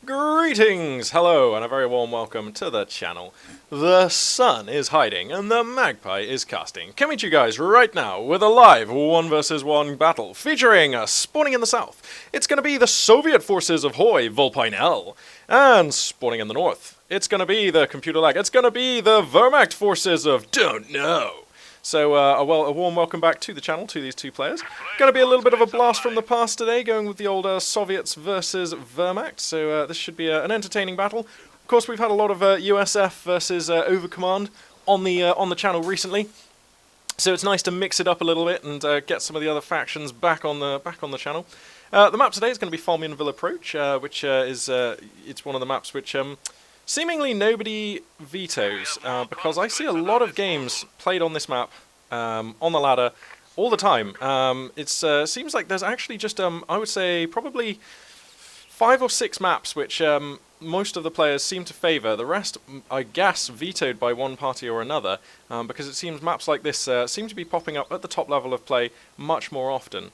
Greetings, hello, and a very warm welcome to the channel. The sun is hiding and the magpie is casting. Coming to you guys right now with a live 1 versus 1 battle featuring spawning in the south. It's going to be the Soviet forces of Hoi, Vulpine L, and spawning in the north. It's going to be the computer lag. It's going to be the Wehrmacht forces of don't know. So, a warm welcome back to the channel to these two players. Going to be a little bit of a blast from the past today, going with the old Soviets versus Wehrmacht. So, this should be an entertaining battle. Of course, we've had a lot of USF versus Overcommand on the channel recently. So it's nice to mix it up a little bit and get some of the other factions back on the channel. The map today is going to be Vulpine approach, which is it's one of the maps which seemingly nobody vetoes, because I see a lot of games played on this map, on the ladder, all the time. It seems like there's actually just, I would say, probably 5 or 6 maps which most of the players seem to favour. The rest, I guess, vetoed by one party or another, because it seems maps like this seem to be popping up at the top level of play much more often.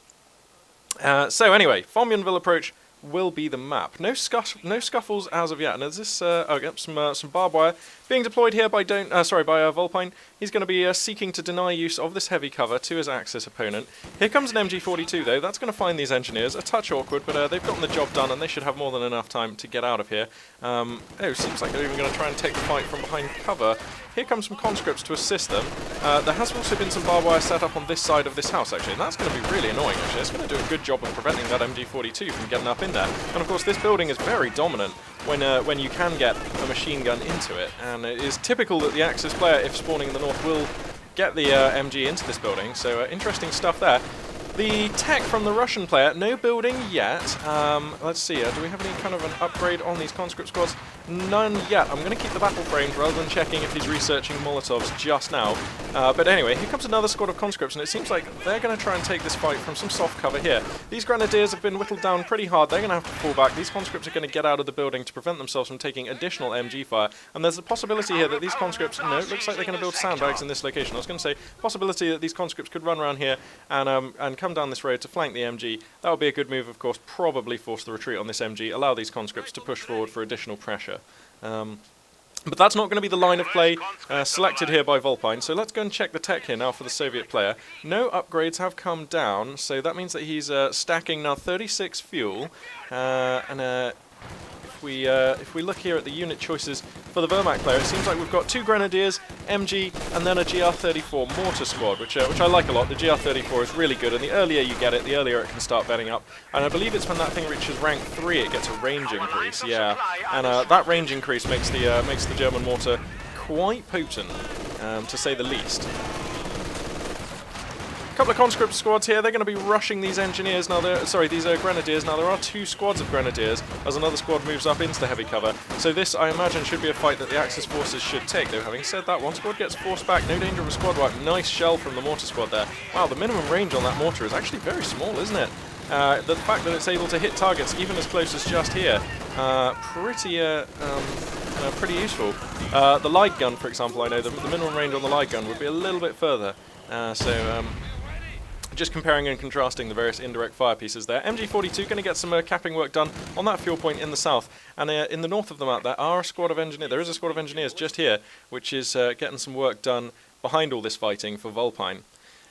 So anyway, Vulpine approach will be the map. No scuffles as of yet. And there's this some barbed wire being deployed here by Vulpine. He's going to be seeking to deny use of this heavy cover to his Axis opponent. Here comes an MG42 though. That's going to find these engineers a touch awkward, but they've gotten the job done and they should have more than enough time to get out of here. Seems like they're even going to try and take the fight from behind cover. Here comes some conscripts to assist them. There has also been some barbed wire set up on this side of this house, actually, and that's going to be really annoying, actually. It's going to do a good job of preventing that MG42 from getting up in there. And of course, this building is very dominant when you can get a machine gun into it, and it is typical that the Axis player, if spawning in the north, will get the MG into this building, so interesting stuff there. The tech from the Russian player, no building yet. Let's see, do we have any kind of an upgrade on these conscript squads? None yet. I'm going to keep the battle framed rather than checking if he's researching Molotovs just now. But anyway, here comes another squad of conscripts, and it seems like they're going to try and take this fight from some soft cover here. These grenadiers have been whittled down pretty hard. They're going to have to fall back. These conscripts are going to get out of the building to prevent themselves from taking additional MG fire. And there's a possibility here that these conscripts, no, it looks like they're going to build sandbags in this location. I was going to say, possibility that these conscripts could run around here and come down this road to flank the MG. That would be a good move, of course, probably force the retreat on this MG, allow these conscripts to push forward for additional pressure. But that's not going to be the line of play selected here by Vulpine, so let's go and check the tech here now for the Soviet player. No upgrades have come down, so that means that he's stacking now 36 fuel, if we look here at the unit choices for the Wehrmacht player, it seems like we've got 2 Grenadiers, MG, and then a GR34 mortar squad, which I like a lot. The GR34 is really good, and the earlier you get it, the earlier it can start betting up. And I believe it's when that thing reaches rank 3 it gets a range increase, yeah. And that range increase makes the German mortar quite potent, to say the least. Couple of conscript squads here. They're going to be rushing these engineers now. These grenadiers. Now there are 2 squads of grenadiers as another squad moves up into the heavy cover. So this, I imagine, should be a fight that the Axis forces should take. Though having said that, one squad gets forced back. No danger of a squad wipe. Nice shell from the mortar squad there. Wow, the minimum range on that mortar is actually very small, isn't it? The fact that it's able to hit targets even as close as just here, pretty useful. The light gun, for example, I know the minimum range on the light gun would be a little bit further. Just comparing and contrasting the various indirect fire pieces there. MG42 going to get some capping work done on that fuel point in the south, and in the north of the map there is a squad of engineers just here, which is getting some work done behind all this fighting for Vulpine.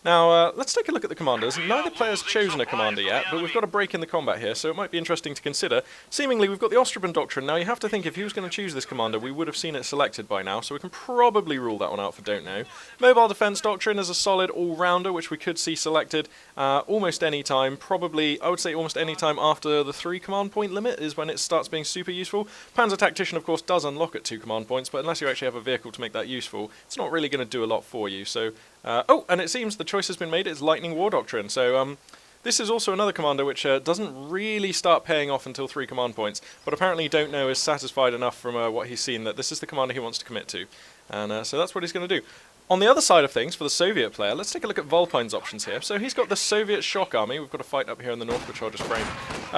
Now, let's take a look at the commanders. Neither player's chosen a commander yet, but we've got a break in the combat here, so it might be interesting to consider. Seemingly, we've got the Ostrobin Doctrine. Now, you have to think if he was going to choose this commander, we would have seen it selected by now, so we can probably rule that one out for don't know. Mobile Defense Doctrine is a solid all-rounder, which we could see selected almost any time. Probably, I would say almost any time after the 3 command point limit is when it starts being super useful. Panzer Tactician, of course, does unlock at 2 command points, but unless you actually have a vehicle to make that useful, it's not really going to do a lot for you, so... and it seems the choice has been made. It's Lightning War Doctrine. So this is also another commander which doesn't really start paying off until 3 command points, but apparently Don't Know is satisfied enough from what he's seen that this is the commander he wants to commit to. And so that's what he's going to do. On the other side of things, for the Soviet player, let's take a look at Vulpine's options here. So he's got the Soviet Shock Army. We've got a fight up here in the north, which I'll just frame.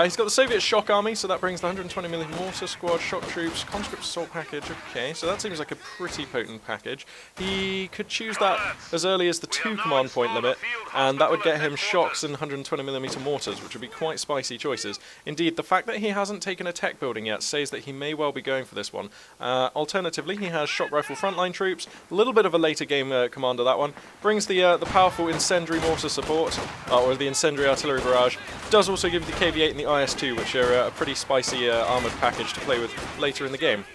He's got the Soviet Shock Army, so that brings the 120mm Mortar Squad, Shock Troops, Conscript Assault Package. Okay, so that seems like a pretty potent package. He could choose that as early as the 2 command point limit, and that would get him Shocks and 120mm Mortars, which would be quite spicy choices. Indeed, the fact that he hasn't taken a tech building yet says that he may well be going for this one. Alternatively, he has Shock Rifle Frontline Troops, a little bit of a later game commander, that one. Brings the powerful Incendiary Mortar support, or the Incendiary Artillery Barrage. Does also give the KV-8 and the IS-2, which are a pretty spicy armoured package to play with later in the game.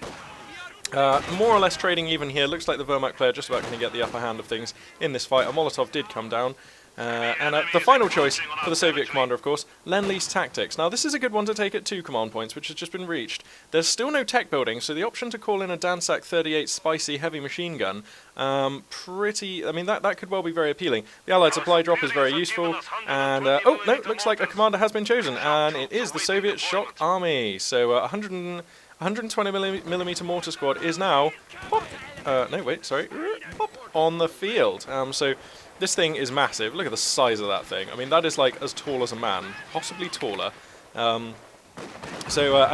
More or less trading even here. Looks like the Wehrmacht player just about going to get the upper hand of things in this fight. A Molotov did come down. And the final choice for the Soviet commander, of course, Lend-Lease Tactics. Now, this is a good one to take at 2 command points, which has just been reached. There's still no tech building, so the option to call in a Dansak 38 spicy heavy machine gun, I mean, that could well be very appealing. The Allied supply drop is very useful, and, oh, no, looks like a commander has been chosen, and it is the Soviet Shock Army. So, 120mm Mortar Squad is now, pop, pop, on the field. So, this thing is massive. Look at the size of that thing. I mean, that is like as tall as a man, possibly taller. And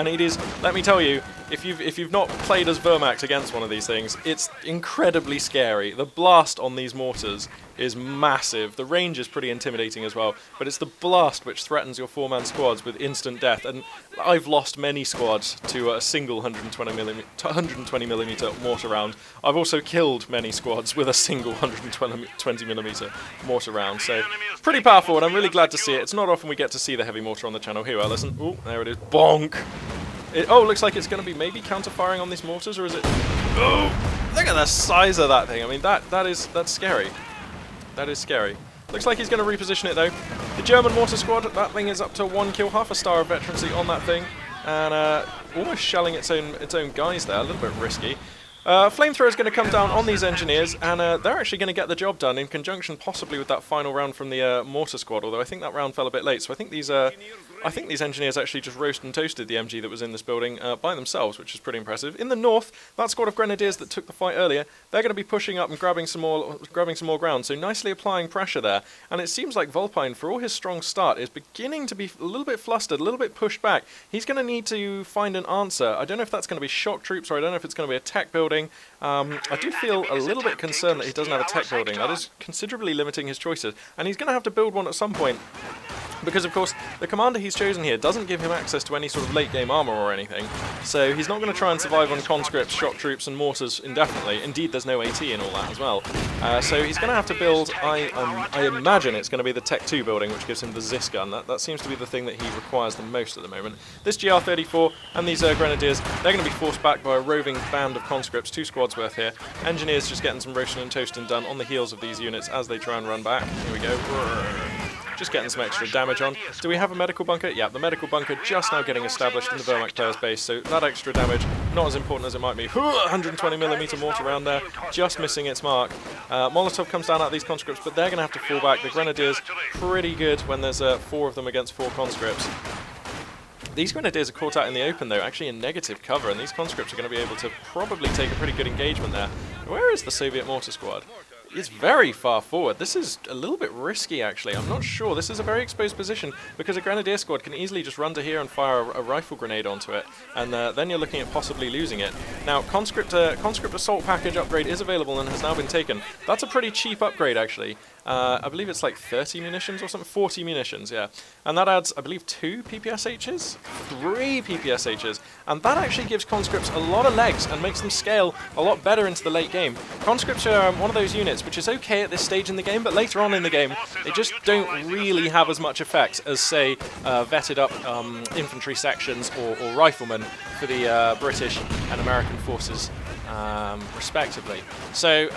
it is, let me tell you, if you've not played as Wehrmacht against one of these things, it's incredibly scary. The blast on these mortars is massive. The range is pretty intimidating as well, but it's the blast which threatens your 4-man squads with instant death. And I've lost many squads to a single 120mm mortar round. I've also killed many squads with a single 120mm mortar round. So pretty powerful, and I'm really glad to see it. It's not often we get to see the heavy mortar on the channel. Here, listen. Oh, there it is. Bonk. Looks like it's going to be maybe counter-firing on these mortars, or is it? Oh, look at the size of that thing. I mean, that's scary. That is scary. Looks like he's going to reposition it, though. The German mortar squad, that thing is up to 1 kill, half a star of veterancy on that thing, and almost shelling its own guys there. A little bit risky. Flamethrower is going to come down on these engineers, and they're actually going to get the job done in conjunction possibly with that final round from the mortar squad, although I think that round fell a bit late, so I think these engineers actually just roast and toasted the MG that was in this building by themselves, which is pretty impressive. In the north, that squad of grenadiers that took the fight earlier, they're going to be pushing up and grabbing some more ground, so nicely applying pressure there. And it seems like Vulpine, for all his strong start, is beginning to be a little bit flustered, a little bit pushed back. He's going to need to find an answer. I don't know if that's going to be shock troops, or I don't know if it's going to be a tech building. I do feel a little bit concerned that he doesn't have a tech building. That is considerably limiting his choices, and he's going to have to build one at some point. Because, of course, the commander he's chosen here doesn't give him access to any sort of late-game armor or anything, so he's not going to try and survive on conscripts, shock troops, and mortars indefinitely. Indeed, there's no AT in all that as well. So he's going to have to build, I imagine it's going to be the Tech 2 building, which gives him the Zis gun. That seems to be the thing that he requires the most at the moment. This GR-34 and these grenadiers, they're going to be forced back by a roving band of conscripts, 2 squads worth here. Engineers just getting some roasting and toasting done on the heels of these units as they try and run back. Here we go. Just getting some extra damage on. Do we have a medical bunker? Yeah, the medical bunker just now getting established in the Wehrmacht player's base, so that extra damage, not as important as it might be. 120mm mortar round there, just missing its mark. Molotov comes down out of these conscripts, but they're going to have to fall back. The grenadiers, pretty good when there's 4 of them against 4 conscripts. These grenadiers are caught out in the open, though, actually in negative cover, and these conscripts are going to be able to probably take a pretty good engagement there. Where is the Soviet mortar squad? It's very far forward. This is a little bit risky, actually. I'm not sure. This is a very exposed position because a grenadier squad can easily just run to here and fire a rifle grenade onto it, and then you're looking at possibly losing it. Now, conscript assault package upgrade is available and has now been taken. That's a pretty cheap upgrade, actually. I believe it's like 30 munitions or something, 40 munitions, yeah. And that adds, I believe, 2 PPSHs? 3 PPSHs. And that actually gives conscripts a lot of legs and makes them scale a lot better into the late game. Conscripts are one of those units which is okay at this stage in the game, but later on in the game, they just don't really have as much effect as, say, vetted up infantry sections or riflemen for the British and American forces. Respectively. So,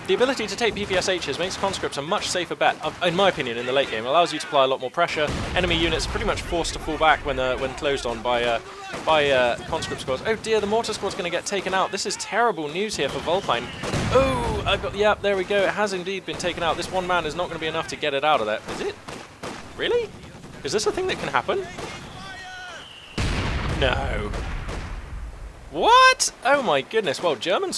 the ability to take PPSHs makes conscripts a much safer bet, in my opinion, in the late game. It allows you to apply a lot more pressure. Enemy units are pretty much forced to fall back when closed on by conscript squads. Oh dear, the mortar squad's going to get taken out. This is terrible news here for Vulpine. Oh, yeah, there we go. It has indeed been taken out. This one man is not going to be enough to get it out of there. Is it? Really? Is this a thing that can happen? No. What? Oh my goodness. Well, German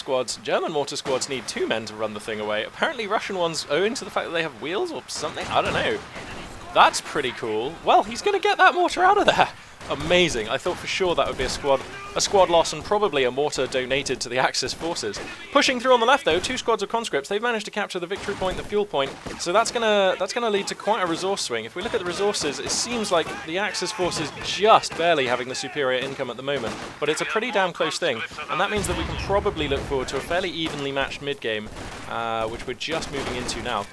mortar squads need 2 men to run the thing away. Apparently Russian ones, owing to the fact that they have wheels or something, I don't know. That's pretty cool. Well, he's going to get that mortar out of there. Amazing. I thought for sure that would be a squad loss and probably a mortar donated to the Axis forces. Pushing through on the left though, 2 squads of conscripts. They've managed to capture the victory point, the fuel point. So that's gonna lead to quite a resource swing. If we look at the resources, it seems like the Axis forces just barely having the superior income at the moment, but it's a pretty damn close thing, and that means that we can probably look forward to a fairly evenly matched mid-game, which we're just moving into now.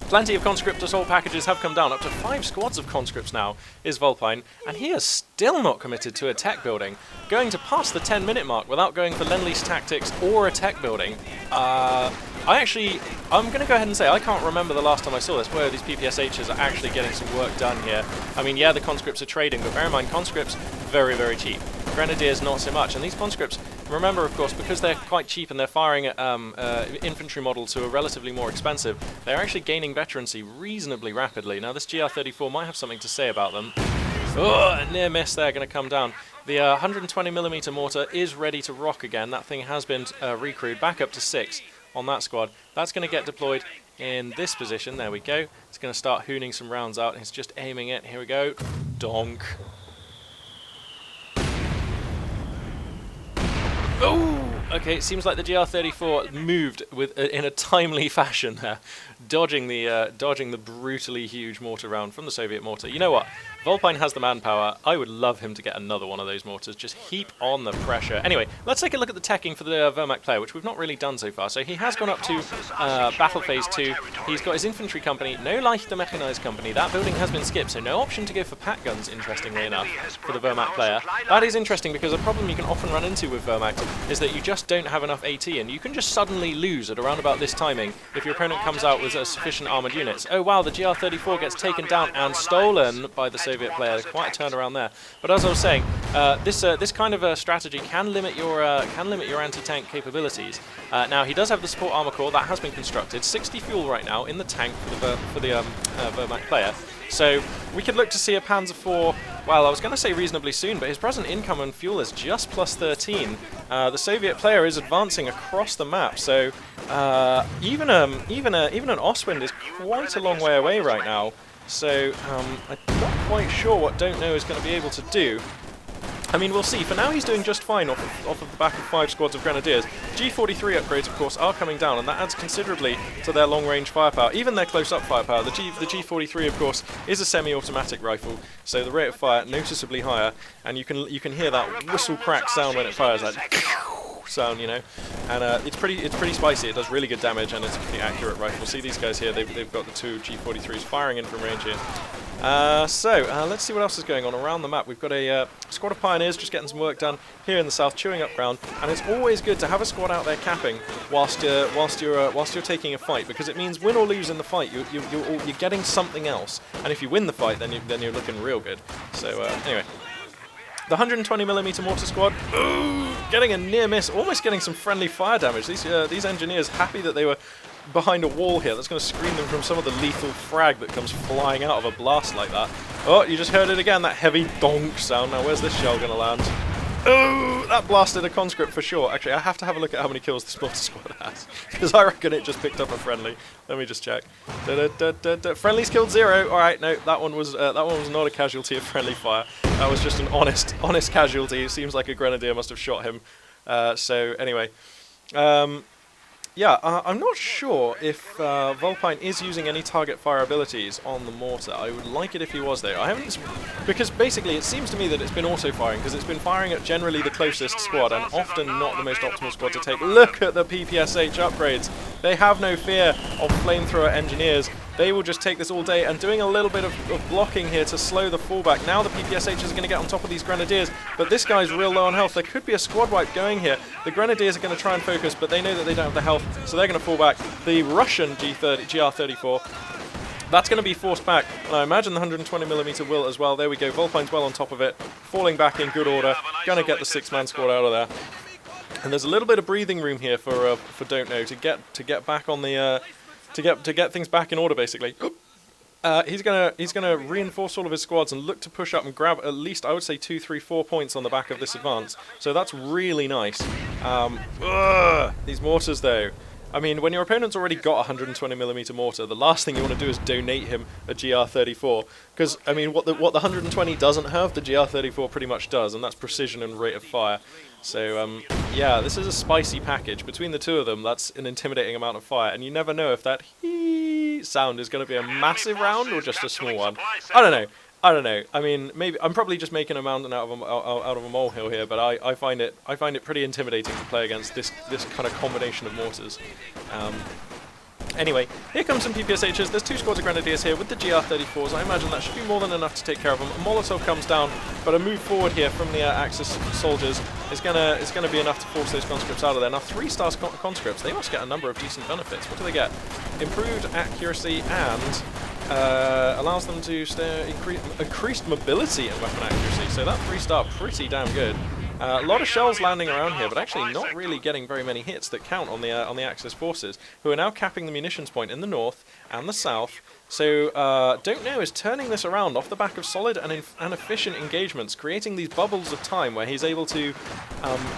Plenty of conscript assault packages have come down. Up to 5 squads of conscripts now is Vulpine, and he is still not committed to a tech building. Going to pass the 10-minute mark without going for Lend-Lease tactics or a tech building. I'm going to go ahead and say I can't remember the last time I saw this, where these PPSHs are actually getting some work done here. I mean, yeah, the conscripts are trading, but bear in mind, conscripts, very, very cheap. Grenadiers, not so much. And these conscripts, remember, of course, because they're quite cheap and they're firing at infantry models who are relatively more expensive, they're actually gaining veterancy reasonably rapidly. Now, this GR34 might have something to say about them. Oh, a near miss there, going to come down. The 120mm mortar is ready to rock again. That thing has been recrewed back up to 6 on that squad. That's going to get deployed in this position. There we go. It's going to start hooning some rounds out. It's just aiming it. Here we go. Donk. Oh! Okay, it seems like the GR34 moved in a timely fashion there, dodging the brutally huge mortar round from the Soviet mortar. You know what? Vulpine has the manpower. I would love him to get another one of those mortars. Just heap on the pressure. Anyway, let's take a look at the teching for the Wehrmacht player, which we've not really done so far. So he has gone up to Battle Phase 2. He's got his infantry company, no leichter mechanized company. That building has been skipped, so no option to go for pack guns, interestingly enough, for the Wehrmacht player. That is interesting because a problem you can often run into with Wehrmacht is that you just don't have enough AT, and you can just suddenly lose at around about this timing if your opponent comes out with sufficient armoured units. Oh wow, the GR34 gets taken down and stolen by the Soviet player. Quite a turnaround there. But as I was saying, this kind of a strategy can limit your anti-tank capabilities. Now he does have the support armor core that has been constructed. 60 fuel right now in the tank for the Wehrmacht player. So we could look to see a Panzer IV. Well, I was going to say reasonably soon, but his present income and fuel is just plus 13. The Soviet player is advancing across the map, so even an Ostwind is quite a long way away right now. So I'm not quite sure what Don't Know is going to be able to do. I mean, we'll see. For now, he's doing just fine off of the back of 5 squads of Grenadiers. G43 upgrades, of course, are coming down, and that adds considerably to their long-range firepower, even their close-up firepower. The G43, of course, is a semi-automatic rifle, so the rate of fire noticeably higher, and you can hear that whistle-crack sound when it fires, that sound, you know, and it's pretty spicy. It does really good damage, and it's a pretty accurate rifle. See these guys here? They've got the 2 G43s firing in from range here. Let's see what else is going on around the map. We've got a squad of pioneers just getting some work done here in the south, chewing up ground, and it's always good to have a squad out there capping whilst you're taking a fight, because it means win or lose in the fight, you're getting something else, and if you win the fight, then you're looking real good. So anyway. The 120mm mortar squad, getting a near miss, almost getting some friendly fire damage. These engineers happy that they were behind a wall here. That's going to screen them from some of the lethal frag that comes flying out of a blast like that. Oh, you just heard it again, that heavy donk sound. Now, where's this shell going to land? Oh, that blasted a conscript for sure. Actually, I have to have a look at how many kills this mortar squad has, because I reckon it just picked up a friendly. Let me just check. Friendlies killed 0. All right, no, that one was not a casualty of friendly fire. That was just an honest casualty. It seems like a grenadier must have shot him. So anyway. Yeah, I'm not sure if Vulpine is using any target fire abilities on the mortar. I would like it if he was though. I haven't, because basically it seems to me that it's been auto-firing, because it's been firing at generally the closest squad, and often not the most optimal squad to take. Look at the PPSH upgrades. They have no fear of flamethrower engineers. They will just take this all day, and doing a little bit of blocking here to slow the fallback. Now the PPSHs are going to get on top of these Grenadiers, but this guy's real low on health. There could be a squad wipe going here. The Grenadiers are going to try and focus, but they know that they don't have the health, so they're going to fall back. The Russian GR34, that's going to be forced back, and I imagine the 120mm will as well. There we go, Vulpine's well on top of it, falling back in good order, going to get the 6-man squad out of there. And there's a little bit of breathing room here for Don't Know to get back on the... To get things back in order, basically. He's gonna reinforce all of his squads and look to push up and grab at least, I would say, 2, 3, 4 points on the back of this advance. So that's really nice. These mortars, though. I mean, when your opponent's already got a 120mm mortar, the last thing you want to do is donate him a GR34. Because, I mean, what the 120 doesn't have, the GR34 pretty much does, and that's precision and rate of fire. So, yeah, this is a spicy package. Between the two of them, that's an intimidating amount of fire, and you never know if that hee sound is going to be a massive round or just a small one. I don't know. I mean, maybe I'm probably just making a mountain out of a molehill here, but I find it pretty intimidating to play against this kind of combination of mortars. Anyway, here comes some PPSHs. There's 2 squads of Grenadiers here with the GR34s. I imagine that should be more than enough to take care of them. A Molotov comes down, but a move forward here from the Axis soldiers is gonna be enough to force those conscripts out of there. Now, 3-star conscripts, they must get a number of decent benefits. What do they get? Improved accuracy and allows them to increased mobility and weapon accuracy. So that 3-star pretty damn good. A lot of shells landing around here, but actually not really getting very many hits that count on the Axis forces, who are now capping the munitions point in the north and the south. So, Don't Know is turning this around off the back of solid and efficient engagements, creating these bubbles of time where he's able to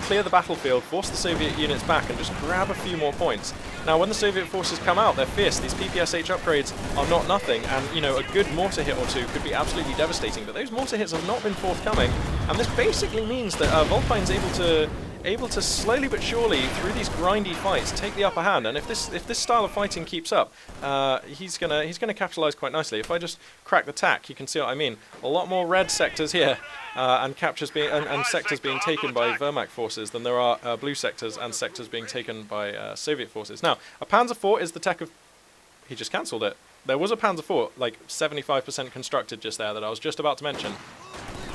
clear the battlefield, force the Soviet units back, and just grab a few more points. Now, when the Soviet forces come out, they're fierce. These PPSH upgrades are not nothing, and, you know, a good mortar hit or two could be absolutely devastating, but those mortar hits have not been forthcoming, and this basically means that Vulpine's able to slowly but surely, through these grindy fights, take the upper hand. And if this style of fighting keeps up, he's gonna capitalize quite nicely. If I just crack the tack, you can see what I mean. A lot more red sectors here, and sectors being taken by Wehrmacht forces than there are blue sectors and sectors being taken by Soviet forces. Now, a Panzer IV is the tech of... He just cancelled it. There was a Panzer IV, like 75% constructed just there, that I was just about to mention.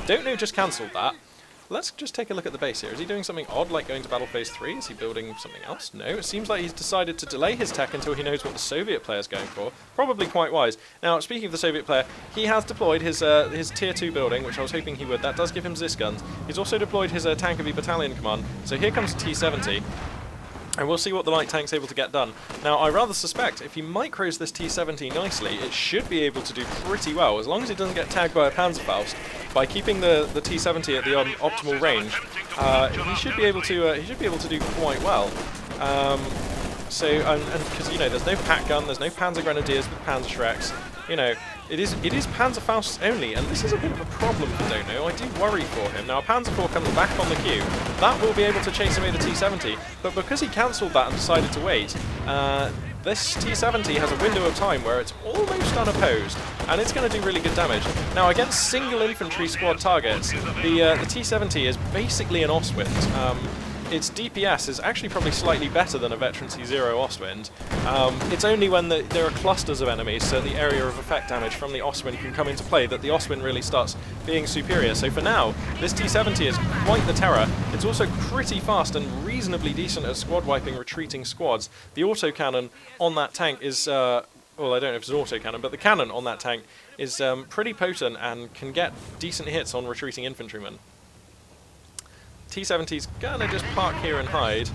Don't Know just cancelled that. Let's just take a look at the base here. Is he doing something odd, like going to Battle Phase 3? Is he building something else? No, it seems like he's decided to delay his tech until he knows what the Soviet player's going for. Probably quite wise. Now, speaking of the Soviet player, he has deployed his Tier 2 building, which I was hoping he would. That does give him Zis guns. He's also deployed his Tankovy Battalion Command. So here comes T-70. And we'll see what the light tank's able to get done. Now, I rather suspect if he micros this T-70 nicely, it should be able to do pretty well, as long as it doesn't get tagged by a Panzerfaust. By keeping the T-70 at the optimal range, he should be able to do quite well. Because you know, there's no Pat gun, there's no Panzer Grenadiers with Panzer Shreks. You know, it is Panzerfausts only, and this is a bit of a problem for Don't Know. I do worry for him. Now, a Panzer IV comes back on the queue. That will be able to chase away the T-70, but because he cancelled that and decided to wait, this T-70 has a window of time where it's almost unopposed, and it's going to do really good damage. Now, against single infantry squad targets, the T-70 is basically an Ostwind. Its DPS is actually probably slightly better than a Veteran T0 Ostwind. It's only when there are clusters of enemies, so the area of effect damage from the Ostwind can come into play, that the Ostwind really starts being superior. So for now, this T-70 is quite the terror. It's also pretty fast and reasonably decent at squad wiping retreating squads. The autocannon on that tank is... well, I don't know if it's an autocannon, but the cannon on that tank is pretty potent and can get decent hits on retreating infantrymen. T-70's gonna just park here and hide.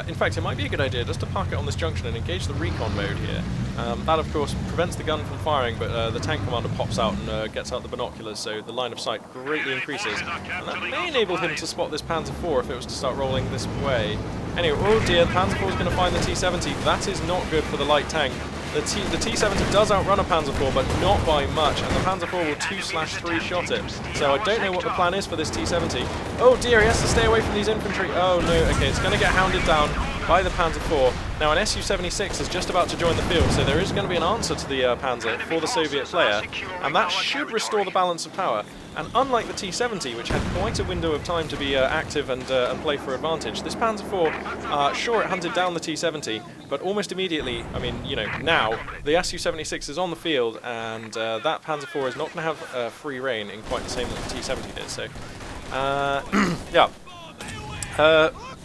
In fact, it might be a good idea just to park it on this junction and engage the recon mode here. That, of course, prevents the gun from firing, but the tank commander pops out and gets out the binoculars, so the line of sight greatly increases. And that may enable him to spot this Panzer IV if it was to start rolling this way. Anyway, oh dear, the Panzer IV is going to find the T-70. That is not good for the light tank. The T-70 does outrun a Panzer IV, but not by much, and the Panzer IV will 2/3 shot it. So I don't know what the plan is for this T-70. Oh dear, he has to stay away from these infantry. Oh no, okay, it's going to get hounded down by the Panzer IV. Now an Su-76 is just about to join the field, so there is going to be an answer to the Panzer for the Soviet player, and that should restore the balance of power. And unlike the T-70, which had quite a window of time to be active and play for advantage, this Panzer IV, sure, it hunted down the T-70, but almost immediately, I mean, you know, now, the Su-76 is on the field, and that Panzer IV is not going to have free reign in quite the same way the T-70 did, so, yeah.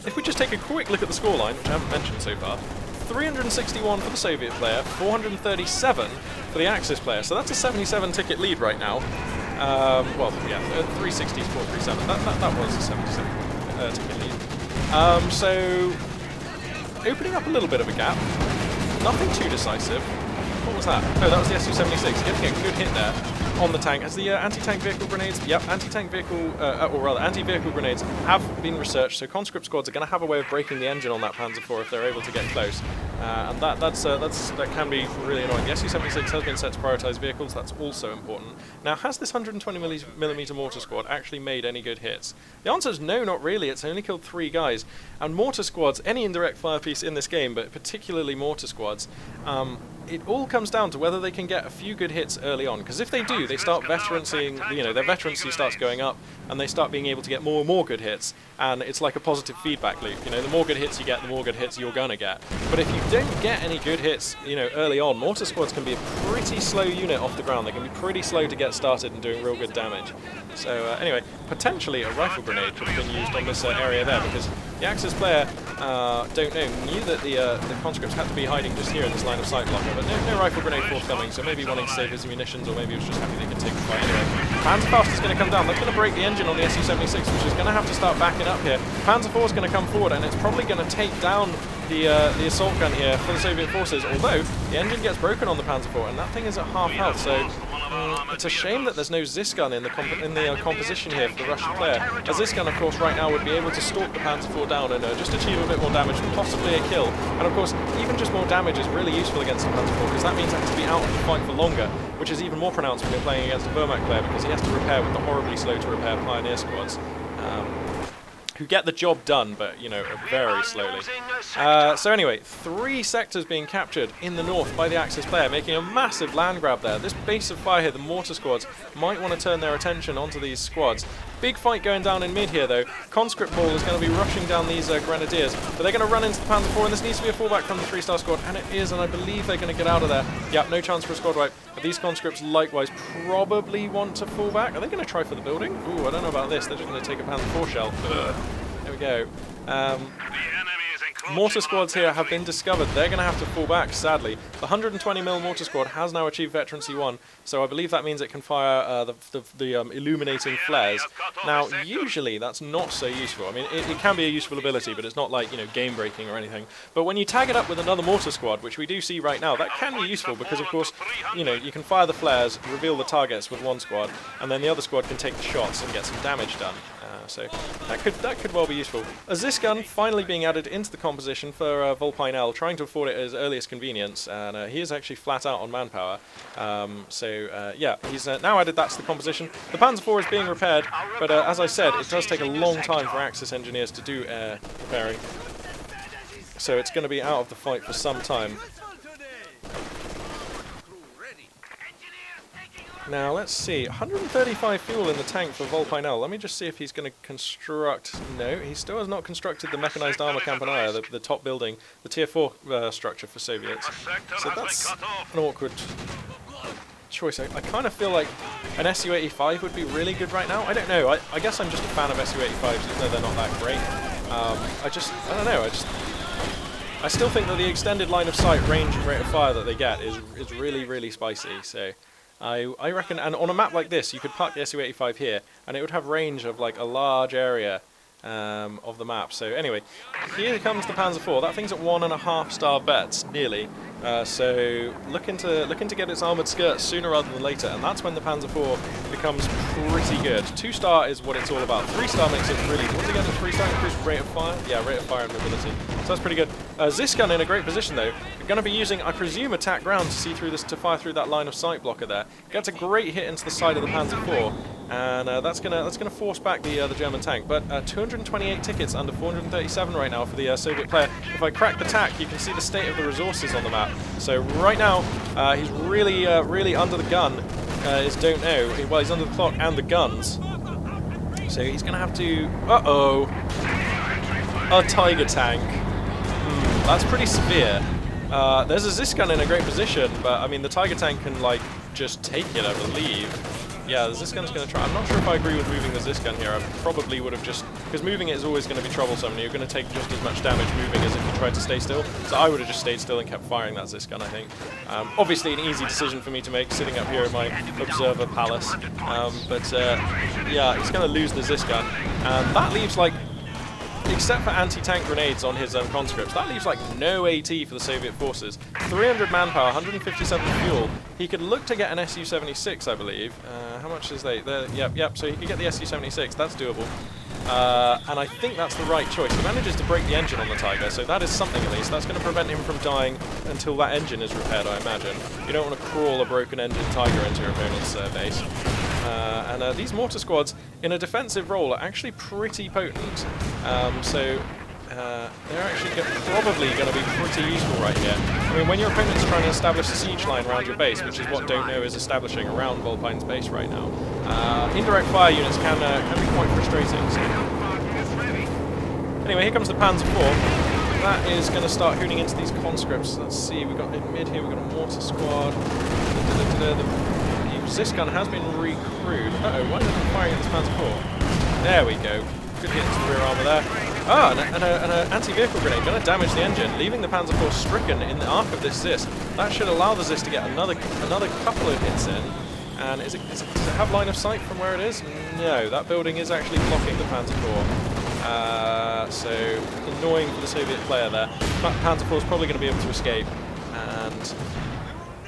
If we just take a quick look at the scoreline, which I haven't mentioned so far, 361 for the Soviet player, 437 for the Axis player, so that's a 77 ticket lead right now. Well, yeah, 360 to 437. That was a 77 ticket lead. So, opening up a little bit of a gap. Nothing too decisive. Oh, was that? Oh, that was the Su-76, getting a good hit there on the tank. As the anti-tank vehicle grenades, yep, anti-tank vehicle, or rather anti-vehicle grenades have been researched, so conscript squads are going to have a way of breaking the engine on that Panzer IV if they're able to get close. And that can be really annoying. The Su-76 has been set to prioritise vehicles, that's also important. Now, has this 120mm mortar squad actually made any good hits? The answer is no, not really. It's only killed 3 guys. And mortar squads, any indirect fire piece in this game, but particularly mortar squads, it all comes down to whether they can get a few good hits early on, because if they do, they start veterancying, their veterancy starts going up, and they start being able to get more and more good hits, and it's like a positive feedback loop. The more good hits you get, the more good hits you're gonna get. But if you don't get any good hits, early on, mortar squads can be a pretty slow unit off the ground. They can be pretty slow to get started and doing real good damage. So anyway, potentially a rifle grenade could have been used on this area there, because the Axis player, knew that the conscripts had to be hiding just here in this line of sight blocker, but no rifle grenade forthcoming, so maybe wanting to save his munitions, or maybe he was just happy they could take the fight anyway. Panzerfaust is going to come down. That's going to break the engine on the Su-76, which is going to have to start backing up here. Panzer IV is going to come forward, and it's probably going to take down the assault gun here for the Soviet forces, although the engine gets broken on the Panzer IV, and that thing is at half health, so it's a shame that there's no Zis gun in the composition here for the Russian player. A Zis gun, of course, right now would be able to stalk the Panzer IV down and just achieve a bit more damage, possibly a kill. And of course, even just more damage is really useful against the Panzer IV, because that means I have to be out of the fight for longer, which is even more pronounced when you're playing against a Wehrmacht player, because he has to repair with the horribly slow to repair pioneer squads. Who get the job done, but, very slowly. So anyway, 3 sectors being captured in the north by the Axis player, making a massive land grab there. This base of fire here, the mortar squads, might want to turn their attention onto these squads. Big fight going down in mid here, though. Conscript Ball is going to be rushing down these Grenadiers, but they're going to run into the Panzer IV, and this needs to be a fallback from the 3-star squad, and it is, and I believe they're going to get out of there. Yep, no chance for a squad wipe. But these conscripts, likewise, probably want to fall back. Are they going to try for the building? Ooh, I don't know about this. They're just going to take a Panzer IV shell. Ugh. There we go. Mortar squads here have been discovered. They're going to have to fall back, sadly. The 120mm mortar squad has now achieved Veterancy 1, so I believe that means it can fire the illuminating flares. Now, usually that's not so useful. I mean, it can be a useful ability, but it's not like, game-breaking or anything. But when you tag it up with another mortar squad, which we do see right now, that can be useful because, of course, you can fire the flares, reveal the targets with one squad, and then the other squad can take the shots and get some damage done. So that could well be useful. A Zis gun finally being added into the composition for Vulpine L, trying to afford it at his earliest convenience, and he is actually flat out on manpower. Yeah, he's now added that to the composition. The Panzer IV is being repaired, but as I said, it does take a long time for Axis engineers to do air repairing. So it's going to be out of the fight for some time. Now, let's see. 135 fuel in the tank for Vulpine L. Let me just see if he's going to construct... No, he still has not constructed the mechanized armor Campanile, the top building, the Tier 4 structure for Soviets. So that's an awkward choice. I kind of feel like an Su-85 would be really good right now. I don't know. I guess I'm just a fan of Su-85s, even though they're not that great. I don't know. I still think that the extended line of sight, range, and rate of fire that they get is really, really spicy. So I reckon, and on a map like this, you could park the Su-85 here, and it would have range of like a large area of the map. So anyway, here comes the Panzer IV. That thing's at 1.5 star bets, nearly. So looking to get its armoured skirts sooner rather than later, and that's when the Panzer IV becomes pretty good. 2-star is what it's all about. 3-star makes it really... What did it get at 3-star? Increased rate of fire? Yeah, rate of fire and mobility. So that's pretty good. Zis gun in a great position though. We're going to be using, I presume, attack ground to see through this, to fire through that line of sight blocker there. Gets a great hit into the side of the Panzer IV, and that's gonna force back the German tank. But 228 tickets under 437 right now for the Soviet player. If I crack the tack, you can see the state of the resources on the map. So right now, he's really under the gun. Don't know. Well, he's under the clock and the guns. So he's going to have to... Uh-oh. A Tiger tank. That's pretty severe. There's a Zis gun in a great position, but I mean, the Tiger tank can, like, just take it, I believe. Yeah, the Zis gun's going to try. I'm not sure if I agree with moving the Zis gun here. I probably would have just... Because moving it is always going to be troublesome, and you're going to take just as much damage moving as if you tried to stay still. So I would have just stayed still and kept firing that Zis gun, I think. Obviously an easy decision for me to make, sitting up here in my Observer Palace. Yeah, he's going to lose the Zis gun. And that leaves, like, except for anti-tank grenades on his conscripts, that leaves like no AT for the Soviet forces. 300 manpower, 157 fuel. He could look to get an Su-76, I believe. How much is they? Yep. So he could get the Su-76. That's doable. And I think that's the right choice. He manages to break the engine on the Tiger, so that is something at least. That's going to prevent him from dying until that engine is repaired, I imagine. You don't want to crawl a broken engine Tiger into your opponent's base. And these mortar squads, in a defensive role, are actually pretty potent. So they're actually probably going to be pretty useful right here. I mean, when your opponent's trying to establish a siege line around your base, which is what Don't Know is establishing around Vulpine's base right now, indirect fire units can be quite frustrating. So. Anyway, here comes the Panzer IV. That is going to start hooning into these conscripts. Let's see, we've got in mid here, we've got a mortar squad. The resist gun has been recrewed. Uh-oh, why isn't it firing at this Panzer IV? There we go. Good hit into the rear armour there. Ah, and an anti-vehicle grenade going to damage the engine, leaving the Panzer IV stricken in the arc of this Zis. That should allow the Zis to get another couple of hits in. And does it have line of sight from where it is? No, that building is actually blocking the Panzer IV. So annoying for the Soviet player there. But Panzer IV is probably going to be able to escape. And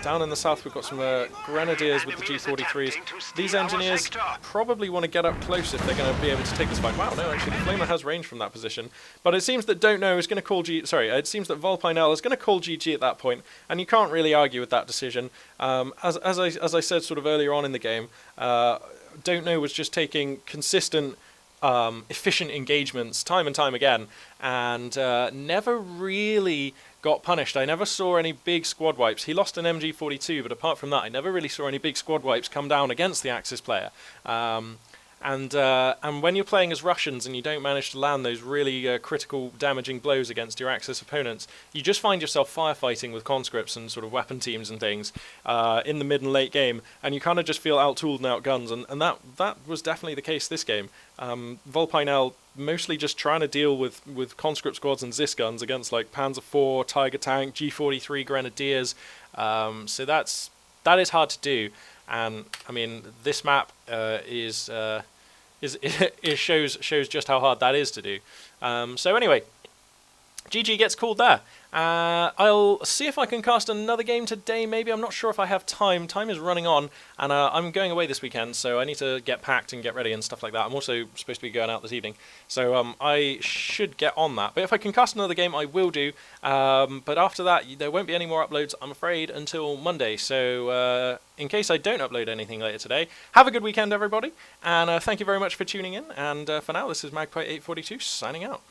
down in the south we've got some grenadiers with the G43s. These engineers probably want to get up close if they're going to be able to take this fight. Wow, no, actually the Flamer has range from that position. But it seems that Don't Know is going to call it seems that Vulpine is going to call GG at that point, and you can't really argue with that decision. As I said sort of earlier on in the game, Don't Know was just taking consistent efficient engagements time and time again, and never really got punished. I never saw any big squad wipes. He lost an MG42, but apart from that, I never really saw any big squad wipes come down against the Axis player. And when you're playing as Russians and you don't manage to land those really critical, damaging blows against your Axis opponents, you just find yourself firefighting with conscripts and sort of weapon teams and things in the mid and late game, and you kind of just feel outtooled and outgunned, and that was definitely the case this game. Vulpine mostly just trying to deal with conscript squads and Zis guns against like Panzer IV, Tiger tank, G43 grenadiers. So that is hard to do. And I mean, this map shows just how hard that is to do. So anyway, GG gets called there. I'll see if I can cast another game today, maybe. I'm not sure if I have time. Time is running on, and I'm going away this weekend, so I need to get packed and get ready and stuff like that. I'm also supposed to be going out this evening, so I should get on that. But if I can cast another game, I will do. But after that, there won't be any more uploads, I'm afraid, until Monday. So in case I don't upload anything later today, have a good weekend, everybody, and thank you very much for tuning in. And for now, this is Magpie842 signing out.